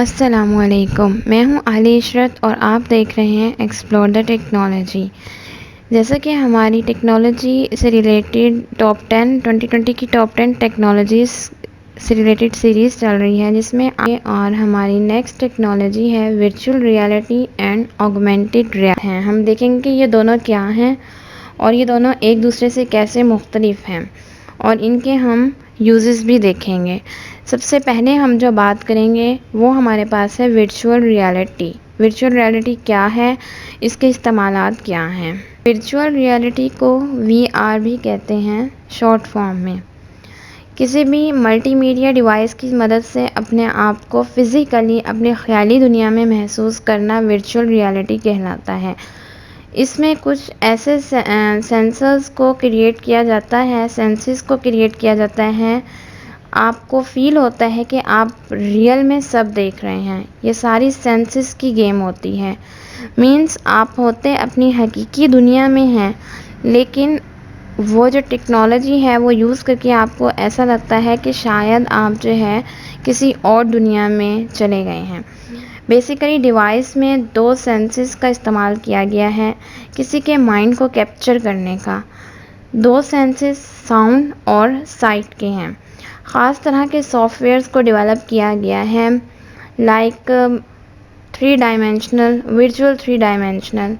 السلام علیکم، میں ہوں علی عشرت اور آپ دیکھ رہے ہیں ایکسپلور دا ٹیکنالوجی۔ جیسا کہ ہماری ٹیکنالوجی سے ریلیٹڈ ٹاپ 10 2020 کی ٹاپ 10 ٹیکنالوجیز سے ریلیٹڈ سیریز چل رہی ہے، جس میں اور ہماری نیکسٹ ٹیکنالوجی ہے virtual reality and augmented reality ہے۔ ہم دیکھیں گے کہ یہ دونوں کیا ہیں اور یہ دونوں ایک دوسرے سے کیسے مختلف ہیں اور ان کے ہم یوزز بھی دیکھیں گے۔ سب سے پہلے ہم جو بات کریں گے وہ ہمارے پاس ہے ورچوئل ریالٹی۔ ورچوئل ریالٹی کیا ہے، اس کے استعمالات کیا ہیں؟ ورچوئل ریالٹی کو وی آر بھی کہتے ہیں شارٹ فارم میں۔ کسی بھی ملٹی میڈیا ڈیوائس کی مدد سے اپنے آپ کو فزیکلی اپنی خیالی دنیا میں محسوس کرنا ورچوئل ریالٹی کہلاتا ہے۔ اس میں کچھ ایسے سینسز کو کریٹ کیا جاتا ہے، آپ کو فیل ہوتا ہے کہ آپ ریئل میں سب دیکھ رہے ہیں۔ یہ ساری سینسز کی گیم ہوتی ہے، مینس آپ ہوتے اپنی حقیقی دنیا میں ہیں، لیکن وہ جو ٹیکنالوجی ہے وہ یوز کر کے آپ کو ایسا لگتا ہے کہ شاید آپ جو ہے کسی اور دنیا میں چلے گئے ہیں۔ بیسیکلی ڈیوائس میں دو سینسز کا استعمال کیا گیا ہے کسی کے مائنڈ کو کیپچر کرنے کا۔ دو سینسز ساؤنڈ اور سائٹ کے ہیں۔ خاص طرح کے سافٹ ویئرز کو ڈیولپ کیا گیا ہے، like 3 dimensional virtual 3 dimensional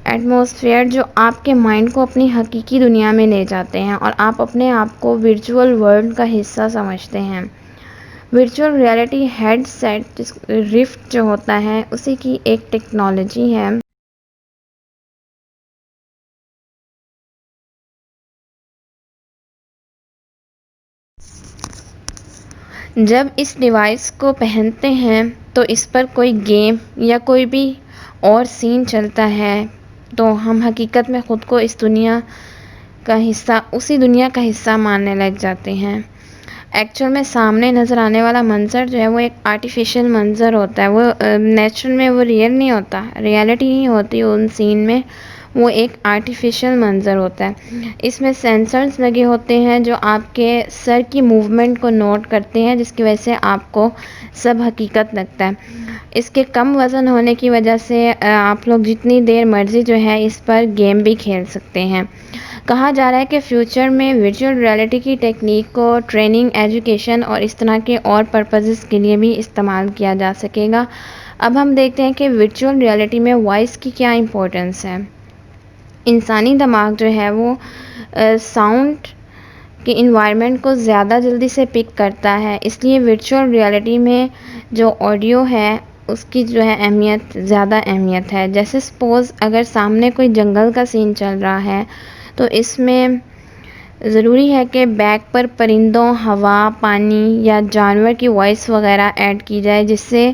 atmosphere, جو آپ کے مائنڈ کو اپنی حقیقی دنیا میں لے جاتے ہیں اور آپ اپنے آپ کو ورچوئل ورلڈ کا حصہ سمجھتے ہیں۔ Virtual reality headset Rift جو ہوتا ہے اسی کی ایک ٹیکنالوجی ہے۔ جب اس ڈیوائس کو پہنتے ہیں تو اس پر کوئی گیم یا کوئی بھی اور سین چلتا ہے تو ہم حقیقت میں خود کو اسی دنیا کا حصہ ماننے لگ جاتے ہیں۔ ایکچوئل میں سامنے نظر آنے والا منظر جو ہے وہ ایک آرٹیفیشل منظر ہوتا ہے، وہ نیچرل میں وہ ریئل نہیں ہوتا، ریالٹی نہیں ہوتی ان سین میں، وہ ایک آرٹیفیشل منظر ہوتا ہے۔ اس میں سینسرز لگے ہوتے ہیں جو آپ کے سر کی موومنٹ کو نوٹ کرتے ہیں، جس کی وجہ سے آپ کو سب حقیقت لگتا ہے۔ اس کے کم وزن ہونے کی وجہ سے آپ لوگ جتنی دیر مرضی جو ہے اس پر گیم بھی کھیل سکتے ہیں۔ کہا جا رہا ہے کہ فیوچر میں ورچوئل ریالٹی کی ٹیکنیک کو ٹریننگ، ایجوکیشن اور اس طرح کے اور پرپزز کے لیے بھی استعمال کیا جا سکے گا۔ اب ہم دیکھتے ہیں کہ ورچوئل ریالٹی میں وائس کی کیا امپورٹنس ہے۔ انسانی دماغ جو ہے وہ ساؤنڈ کے انوائرمنٹ کو زیادہ جلدی سے پک کرتا ہے، اس لیے ورچوئل ریالٹی میں جو آڈیو ہے اس کی جو ہے زیادہ اہمیت ہے۔ جیسے سپوز اگر سامنے کوئی جنگل کا سین چل رہا ہے تو اس میں ضروری ہے کہ بیک پر پرندوں، ہوا، پانی یا جانور کی وائس وغیرہ ایڈ کی جائے، جس سے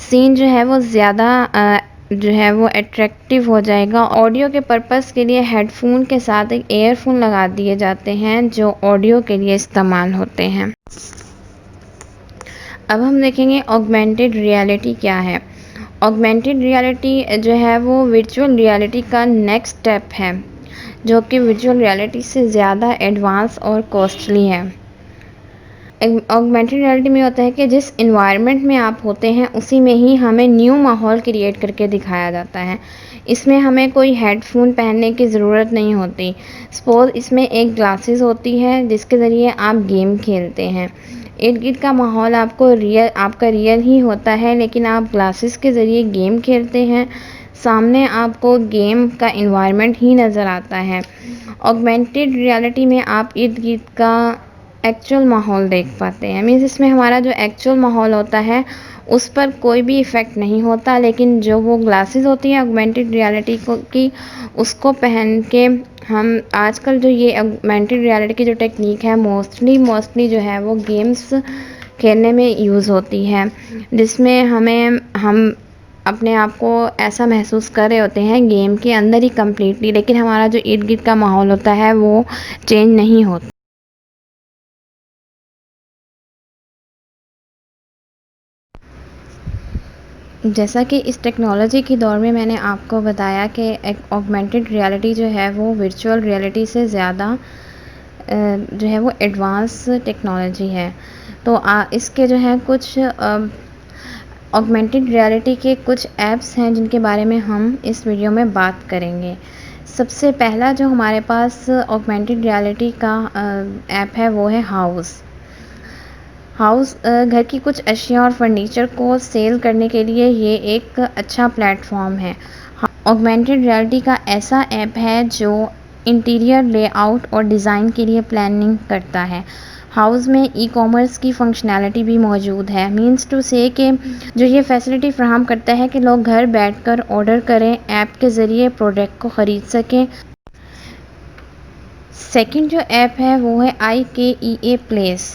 سین جو ہے وہ زیادہ اٹریکٹیو ہو جائے گا۔ آڈیو کے پرپس کے لیے ہیڈ فون کے ساتھ ایک ایئر فون لگا دیے جاتے ہیں جو آڈیو کے لیے استعمال ہوتے ہیں۔ اب ہم دیکھیں گے آگمنٹڈ ریالٹی کیا ہے۔ آگمنٹڈ ریالٹی جو ہے وہ ورچوئل ریالٹی کا نیکسٹ اسٹیپ ہے، جو کہ ورچوئل ریالٹی سے زیادہ ایڈوانس اور کاسٹلی ہے۔ آگمنٹڈ ریالٹی میں ہوتا ہے کہ جس انوائرمنٹ میں آپ ہوتے ہیں اسی میں ہی ہمیں نیو ماحول کریٹ کر کے دکھایا جاتا ہے۔ اس میں ہمیں کوئی ہیڈ فون پہننے کی ضرورت نہیں ہوتی۔ سپوز اس میں ایک گلاسز ہوتی ہے جس کے ذریعے آپ گیم کھیلتے ہیں۔ ارد گرد کا ماحول آپ کا ریئل ہی ہوتا ہے، لیکن آپ گلاسز کے ذریعے گیم کھیلتے ہیں، سامنے آپ کو گیم کا انوائرمنٹ ہی نظر آتا ہے۔ آگمنٹڈ ریالٹی میں آپ ارد گرد کا ایکچوئل ماحول دیکھ پاتے ہیں، مینس اس میں ہمارا جو ایکچوئل ماحول ہوتا ہے اس پر کوئی بھی ایفیکٹ نہیں ہوتا، لیکن جو وہ گلاسز ہوتی ہیں آگمنٹڈ ریالٹی کی، اس کو پہن کے ہم آج کل جو یہ آگمنٹڈ ریالٹی کی جو ٹیکنیک ہے موسٹلی جو ہے وہ گیمز کھیلنے میں یوز ہوتی ہے، جس میں ہم اپنے آپ کو ایسا محسوس کر رہے ہوتے ہیں گیم کے اندر ہی کمپلیٹلی، لیکن ہمارا جو ارد گرد کا ماحول ہوتا ہے وہ چینج نہیں ہوتا۔ جیسا کہ اس ٹیکنالوجی کی دور میں میں نے آپ کو بتایا کہ ایک آگمنٹڈ ریالٹی جو ہے وہ ورچوئل ریالٹی سے زیادہ جو ہے وہ ایڈوانس ٹیکنالوجی ہے۔ تو اس کے جو ہے کچھ آگمنٹڈ ریالٹی کے کچھ ایپس ہیں جن کے بارے میں ہم اس ویڈیو میں بات کریں گے۔ سب سے پہلا جو ہمارے پاس آگمنٹڈ ریالٹی کا ایپ ہے وہ ہے ہاؤس گھر کی کچھ اشیاء اور فرنیچر کو سیل کرنے کے لیے یہ ایک اچھا پلیٹ فارم ہے۔ آگمنٹڈ ریالٹی کا ایسا ایپ ہے جو انٹیریئر لے آؤٹ اور ڈیزائن کے لیے پلاننگ کرتا ہے۔ ہاؤس میں ای کامرس کی فنکشنالٹی بھی موجود ہے، مینس ٹو سے کہ جو یہ فیسلٹی فراہم کرتا ہے کہ لوگ گھر بیٹھ کر آرڈر کریں، ایپ کے ذریعے پروڈکٹ کو خرید سکیں۔ سیکنڈ جو ایپ ہے وہ ہے IKEA place.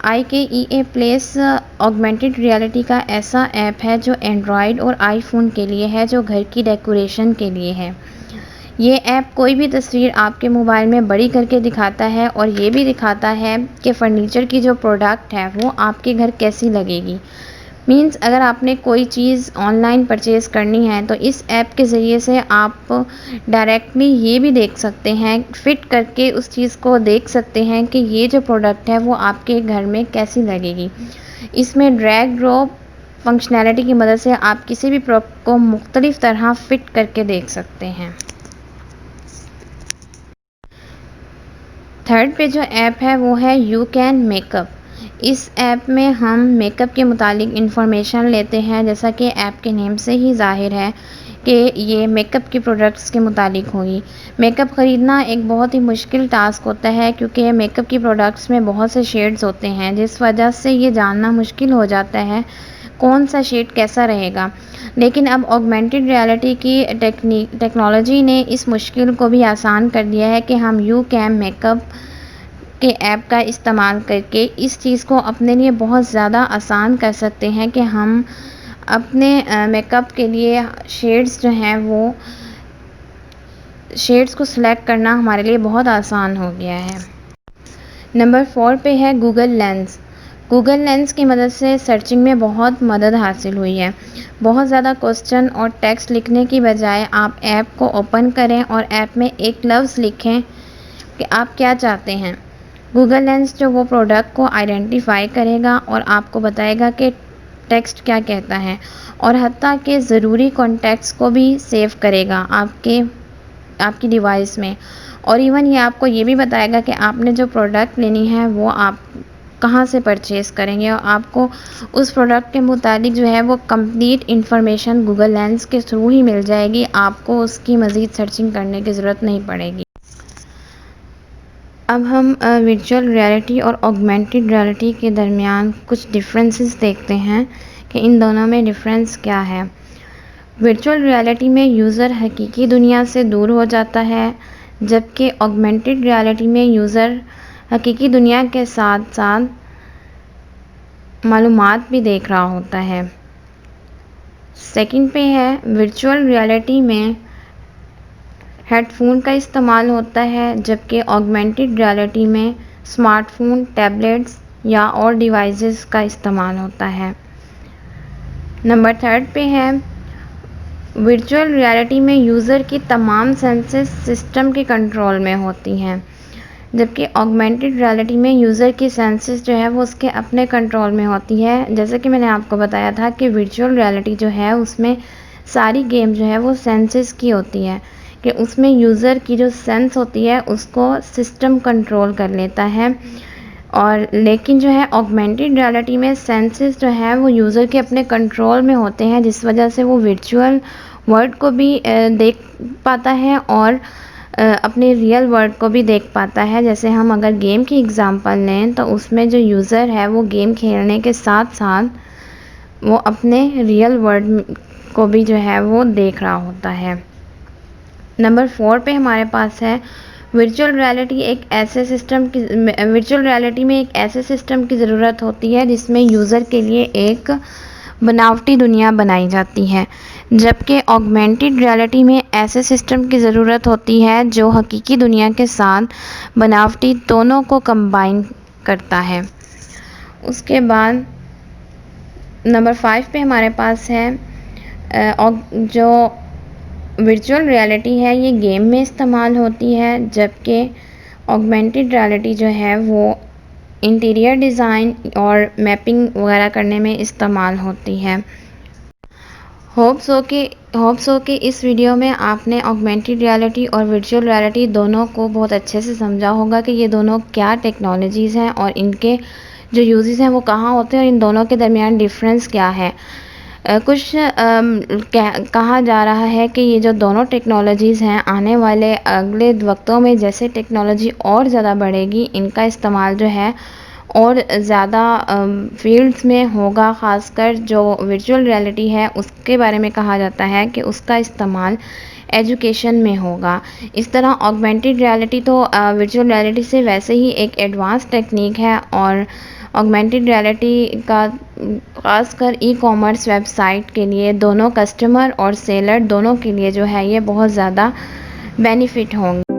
IKEA place augmented reality کا ایسا ایپ ہے جو اینڈرائیڈ اور آئی فون کے لیے ہے، جو گھر کی ڈیکوریشن کے لیے ہے۔ یہ ایپ کوئی بھی تصویر آپ کے موبائل میں بڑی کر کے دکھاتا ہے اور یہ بھی دکھاتا ہے کہ فرنیچر کی جو پروڈکٹ ہے وہ آپ کے گھر کیسی لگے گی۔ مینس اگر آپ نے کوئی چیز آن لائن پرچیز کرنی ہے تو اس ایپ کے ذریعے سے آپ ڈائریکٹلی یہ بھی دیکھ سکتے ہیں، فٹ کر کے اس چیز کو دیکھ سکتے ہیں کہ یہ جو پروڈکٹ ہے وہ آپ کے گھر میں کیسی لگے گی۔ اس میں ڈریگ ڈراپ فنکشنالٹی کی مدد سے آپ کسی بھی پروڈکٹ کو مختلف طرح فٹ کر کے دیکھ سکتے ہیں۔ تھرڈ پہ جو ایپ ہے وہ ہے یو کین میک اپ۔ اس ایپ میں ہم میک اپ کے متعلق انفارمیشن لیتے ہیں، جیسا کہ ایپ کے نیم سے ہی ظاہر ہے کہ یہ میک اپ کے پروڈکٹس کے متعلق ہوگی۔ میک اپ خریدنا ایک بہت ہی مشکل ٹاسک ہوتا ہے کیونکہ میک اپ کی پروڈکٹس میں بہت سے شیڈز ہوتے ہیں، جس وجہ سے یہ جاننا مشکل ہو جاتا ہے کون سا شیڈ کیسا رہے گا۔ لیکن اب آگمنٹڈ ریالٹی کی ٹیکنالوجی نے اس مشکل کو بھی آسان کر دیا ہے کہ ہم یو کین میک اپ کے ایپ کا استعمال کر کے اس چیز کو اپنے لیے بہت زیادہ آسان کر سکتے ہیں کہ ہم اپنے میک اپ کے لیے شیڈز جو ہیں وہ شیڈز کو سلیکٹ کرنا ہمارے لیے بہت آسان ہو گیا ہے۔ نمبر 4 پہ ہے گوگل لینس۔ گوگل لینس کی مدد سے سرچنگ میں بہت مدد حاصل ہوئی ہے۔ بہت زیادہ کوسچن اور ٹیکسٹ لکھنے کی بجائے آپ ایپ کو اوپن کریں اور ایپ میں ایک لفظ لکھیں کہ آپ کیا چاہتے ہیں۔ گوگل لینس جو وہ پروڈکٹ کو آئیڈینٹیفائی کرے گا اور آپ کو بتائے گا کہ ٹیکسٹ کیا کہتا ہے، اور حتیٰ کہ ضروری کانٹیکٹس کو بھی سیو کرے گا آپ کی ڈیوائس میں، اور ایون یہ آپ کو یہ بھی بتائے گا کہ آپ نے جو پروڈکٹ لینی ہے وہ آپ کہاں سے پرچیز کریں گے، اور آپ کو اس پروڈکٹ کے متعلق جو ہے وہ کمپلیٹ انفارمیشن گوگل لینس کے تھرو ہی مل جائے گی، آپ کو اس کی مزید سرچنگ کرنے کی ضرورت نہیں پڑے گی۔ اب ہم ورچوئل ریالٹی اور آگمنٹڈ ریالٹی کے درمیان کچھ ڈفرینسز دیکھتے ہیں کہ ان دونوں میں ڈفرینس کیا ہے۔ ورچوئل ریالٹی میں یوزر حقیقی دنیا سے دور ہو جاتا ہے، جبکہ آگمنٹڈ ریالٹی میں یوزر حقیقی دنیا کے ساتھ ساتھ معلومات بھی دیکھ رہا ہوتا ہے۔ سیکنڈ پہ ہے ورچوئل ریالٹی میں ہیڈ فون کا استعمال ہوتا ہے، جبکہ آگمنٹڈ ریالٹی میں اسمارٹ فون، ٹیبلیٹس یا اور ڈیوائسز کا استعمال ہوتا ہے۔ نمبر 3 پہ ہے ورچوئل ریالٹی میں یوزر کی تمام سینسز سسٹم کے کنٹرول میں ہوتی ہیں، جبکہ آگمنٹڈ ریالٹی میں یوزر کی سینسز جو ہے وہ اس کے اپنے کنٹرول میں ہوتی ہے۔ جیسا کہ میں نے آپ کو بتایا تھا کہ ورچوئل ریالٹی جو ہے اس میں ساری گیم جو ہے وہ سینسز کی ہوتی ہے، کہ اس میں یوزر کی جو سینس ہوتی ہے اس کو سسٹم کنٹرول کر لیتا ہے، اور لیکن جو ہے آگمنٹڈ ریالٹی میں سینسز جو ہے وہ یوزر کے اپنے کنٹرول میں ہوتے ہیں، جس وجہ سے وہ ورچوئل ورلڈ کو بھی دیکھ پاتا ہے اور اپنے ریئل ورلڈ کو بھی دیکھ پاتا ہے۔ جیسے ہم اگر گیم کی اگزامپل لیں تو اس میں جو یوزر ہے وہ گیم کھیلنے کے ساتھ ساتھ وہ اپنے ریئل ورلڈ کو بھی جو ہے وہ دیکھ رہا ہوتا ہے۔ نمبر 4 پہ ہمارے پاس ہے ورچوئل ریالٹی میں ایک ایسے سسٹم کی ضرورت ہوتی ہے جس میں یوزر کے لیے ایک بناوٹی دنیا بنائی جاتی ہے، جبکہ آگمنٹڈ ریالٹی میں ایسے سسٹم کی ضرورت ہوتی ہے جو حقیقی دنیا کے ساتھ بناوٹی دونوں کو کمبائن کرتا ہے۔ اس کے بعد نمبر 5 پہ ہمارے پاس ہے جو ورچوئل ریالٹی ہے یہ گیم میں استعمال ہوتی ہے، جبکہ آگمنٹڈ ریالٹی جو ہے وہ انٹیریئر ڈیزائن اور میپنگ وغیرہ کرنے میں استعمال ہوتی ہے۔ ہوپ سو کہ اس ویڈیو میں آپ نے آگمنٹڈ ریالٹی اور ورچوئل ریالٹی دونوں کو بہت اچھے سے سمجھا ہوگا کہ یہ دونوں کیا ٹیکنالوجیز ہیں اور ان کے جو یوزز ہیں وہ کہاں ہوتے ہیں اور ان دونوں کے درمیان ڈفرینس کیا ہے۔ کچھ کہا جا رہا ہے کہ یہ جو دونوں ٹیکنالوجیز ہیں آنے والے اگلے وقتوں میں جیسے ٹیکنالوجی اور زیادہ بڑھے گی، ان کا استعمال جو ہے اور زیادہ فیلڈز میں ہوگا، خاص کر جو ورچوئل ریالٹی ہے اس کے بارے میں کہا جاتا ہے کہ اس کا استعمال ایجوکیشن میں ہوگا۔ اس طرح آگمنٹڈ ریالٹی تو ورچوئل ریالٹی سے ویسے ہی ایک ایڈوانس ٹیکنیک ہے، اور آگمنٹڈ ریالٹی کا خاص کر ای کامرس ویب سائٹ کے لیے دونوں کسٹمر اور سیلر دونوں کے لیے جو ہے یہ بہت زیادہ بینیفٹ ہوں گے۔